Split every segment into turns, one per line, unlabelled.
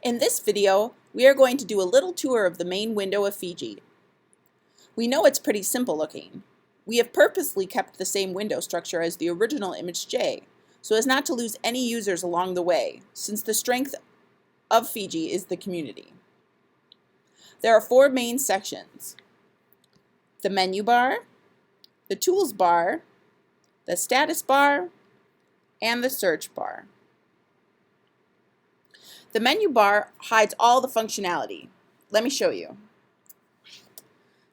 In this video, we are going to do a little tour of the main window of Fiji. We know it's pretty simple looking. We have purposely kept the same window structure as the original ImageJ, so as not to lose any users along the way, since the strength of Fiji is the community. There are four main sections: the menu bar, the tools bar, the status bar, and the search bar. The menu bar hides all the functionality. Let me show you.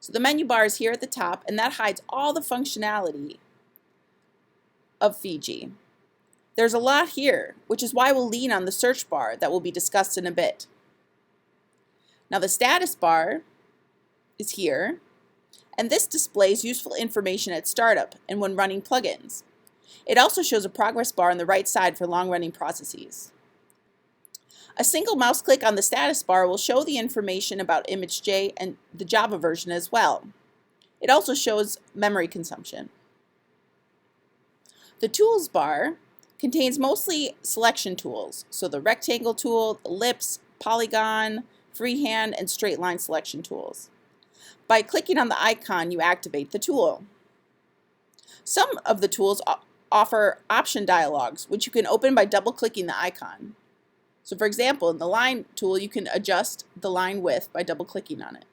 So the menu bar is here at the top, and that hides all the functionality of Fiji. There's a lot here, which is why we'll lean on the search bar that will be discussed in a bit. Now the status bar is here, and this displays useful information at startup and when running plugins. It also shows a progress bar on the right side for long-running processes. A single mouse click on the status bar will show the information about ImageJ and the Java version as well. It also shows memory consumption. The tools bar contains mostly selection tools, so the rectangle tool, ellipse, polygon, freehand, and straight line selection tools. By clicking on the icon, you activate the tool. Some of the tools offer option dialogues, which you can open by double-clicking the icon. So for example, in the line tool, you can adjust the line width by double-clicking on it.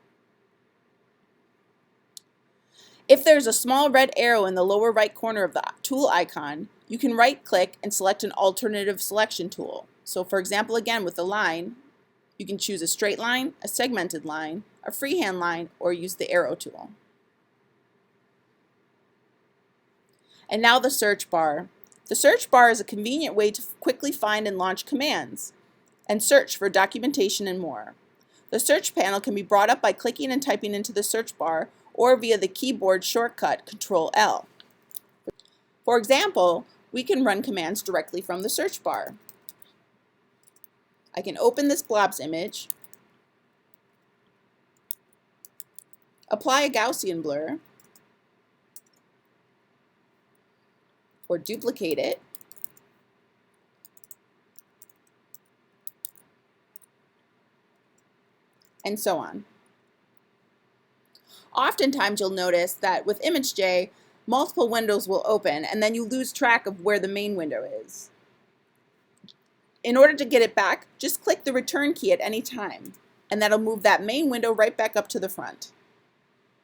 If there's a small red arrow in the lower right corner of the tool icon, you can right-click and select an alternative selection tool. So for example, again with the line, you can choose a straight line, a segmented line, a freehand line, or use the arrow tool. And now the search bar. The search bar is a convenient way to quickly find and launch commands and search for documentation and more. The search panel can be brought up by clicking and typing into the search bar or via the keyboard shortcut Control-L. For example, we can run commands directly from the search bar. I can open this blobs image, apply a Gaussian blur, or duplicate it, and so on. Oftentimes you'll notice that with ImageJ, multiple windows will open and then you lose track of where the main window is. In order to get it back, just click the return key at any time, and that'll move that main window right back up to the front.